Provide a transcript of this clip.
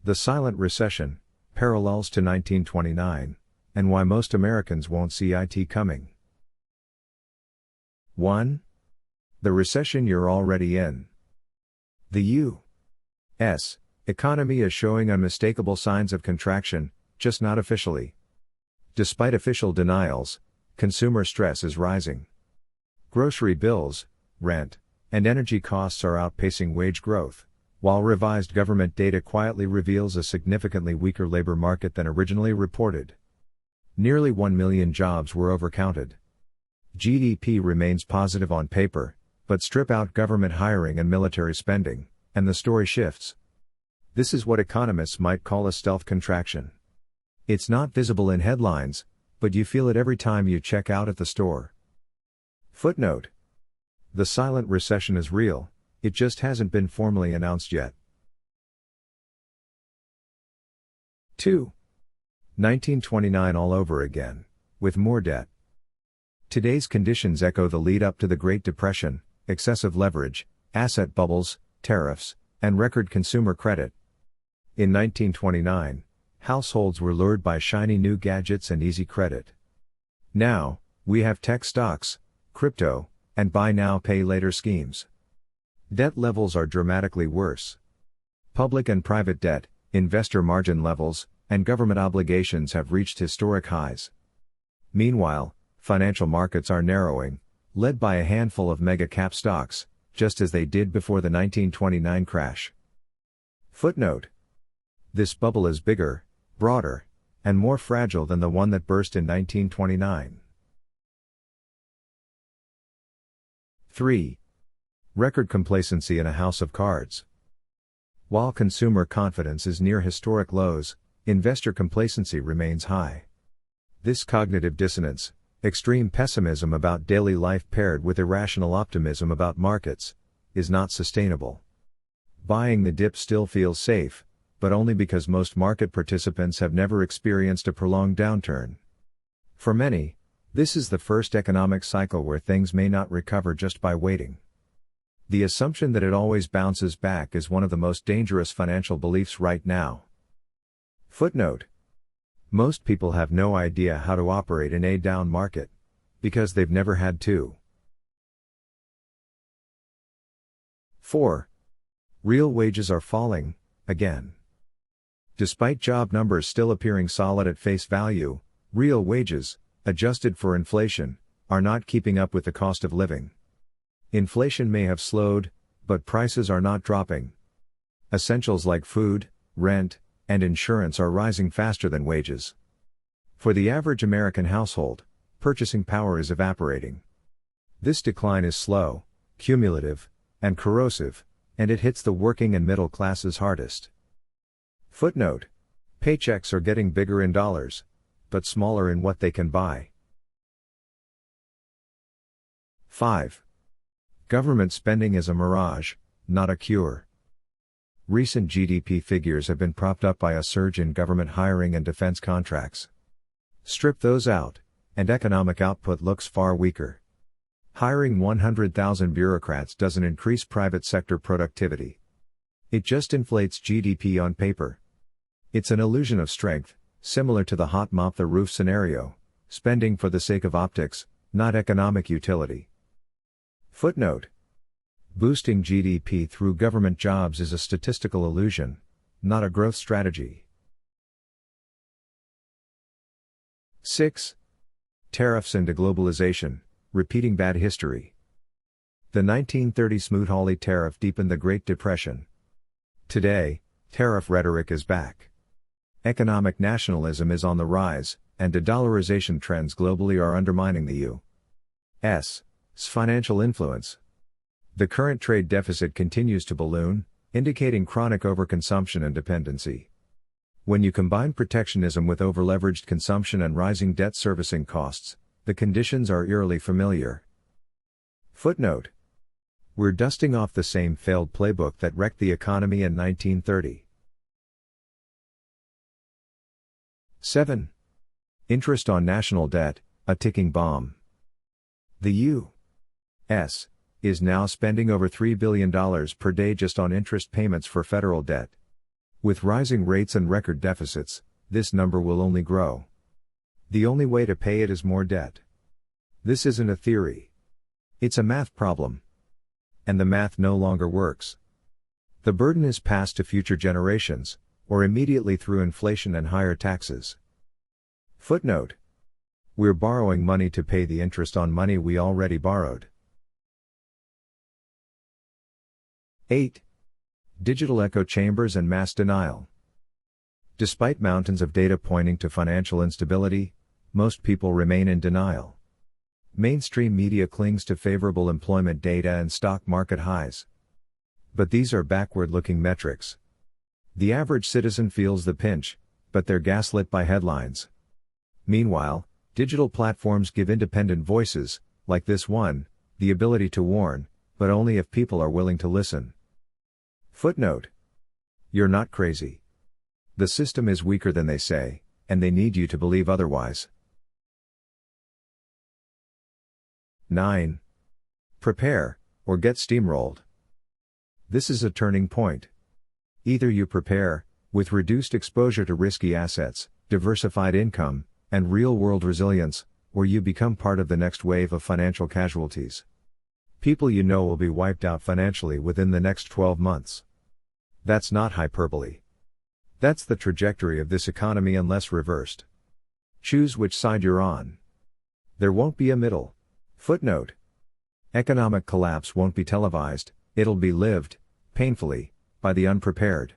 The silent recession, parallels to 1929, and why most Americans won't see it coming. 1. The recession you're already in. The U.S. economy is showing unmistakable signs of contraction, just not officially. Despite official denials, consumer stress is rising. Grocery bills, rent, and energy costs are outpacing wage growth, while revised government data quietly reveals a significantly weaker labor market than originally reported. Nearly 1 million jobs were overcounted. GDP remains positive on paper, but strip out government hiring and military spending, and the story shifts. This is what economists might call a stealth contraction. It's not visible in headlines, but you feel it every time you check out at the store. Footnote: the silent recession is real, it just hasn't been formally announced yet. 2. 1929 all over again, with more debt. Today's conditions echo the lead up to the Great Depression: excessive leverage, asset bubbles, tariffs, and record consumer credit. In 1929, households were lured by shiny new gadgets and easy credit. Now, we have tech stocks, crypto, and buy now pay later schemes. Debt levels are dramatically worse. Public and private debt, investor margin levels, and government obligations have reached historic highs. Meanwhile, financial markets are narrowing, led by a handful of mega-cap stocks, just as they did before the 1929 crash. Footnote: this bubble is bigger, broader, and more fragile than the one that burst in 1929. 3. Record complacency in a house of cards. While consumer confidence is near historic lows, investor complacency remains high. This cognitive dissonance, extreme pessimism about daily life paired with irrational optimism about markets, is not sustainable. Buying the dip still feels safe, but only because most market participants have never experienced a prolonged downturn. For many, this is the first economic cycle where things may not recover just by waiting. The assumption that it always bounces back is one of the most dangerous financial beliefs right now. Footnote: most people have no idea how to operate in a down market, because they've never had to. 4. Real wages are falling, again. Despite job numbers still appearing solid at face value, real wages, adjusted for inflation, are not keeping up with the cost of living. Inflation may have slowed, but prices are not dropping. Essentials like food, rent, and insurance are rising faster than wages. For the average American household, purchasing power is evaporating. This decline is slow, cumulative, and corrosive, and it hits the working and middle classes hardest. Footnote: paychecks are getting bigger in dollars, but smaller in what they can buy. 5. Government spending is a mirage, not a cure. Recent GDP figures have been propped up by a surge in government hiring and defense contracts. Strip those out, and economic output looks far weaker. Hiring 100,000 bureaucrats doesn't increase private sector productivity. It just inflates GDP on paper. It's an illusion of strength, similar to the hot mop the roof scenario, spending for the sake of optics, not economic utility. Footnote: boosting GDP through government jobs is a statistical illusion, not a growth strategy. 6. Tariffs and deglobalization, repeating bad history. The 1930 Smoot-Hawley tariff deepened the Great Depression. Today, tariff rhetoric is back. Economic nationalism is on the rise, and de-dollarization trends globally are undermining the U.S.'s financial influence. The current trade deficit continues to balloon, indicating chronic overconsumption and dependency. When you combine protectionism with overleveraged consumption and rising debt servicing costs, the conditions are eerily familiar. Footnote: we're dusting off the same failed playbook that wrecked the economy in 1930. 7. Interest on national debt, a ticking bomb. The U.S. is now spending over $3 billion per day just on interest payments for federal debt. With rising rates and record deficits, this number will only grow. The only way to pay it is more debt. This isn't a theory. It's a math problem. And the math no longer works. The burden is passed to future generations, or immediately through inflation and higher taxes. Footnote. We're borrowing money to pay the interest on money we already borrowed. 8. Digital echo chambers and mass denial. Despite mountains of data pointing to financial instability, most people remain in denial. Mainstream media clings to favorable employment data and stock market highs. But these are backward-looking metrics. The average citizen feels the pinch, but they're gaslit by headlines. Meanwhile, digital platforms give independent voices, like this one, the ability to warn, but only if people are willing to listen. Footnote. You're not crazy. The system is weaker than they say, and they need you to believe otherwise. 9. Prepare, or get steamrolled. This is a turning point. Either you prepare, with reduced exposure to risky assets, diversified income, and real-world resilience, or you become part of the next wave of financial casualties. People you know will be wiped out financially within the next 12 months. That's not hyperbole. That's the trajectory of this economy unless reversed. Choose which side you're on. There won't be a middle. Footnote. Economic collapse won't be televised, it'll be lived, painfully, by the unprepared.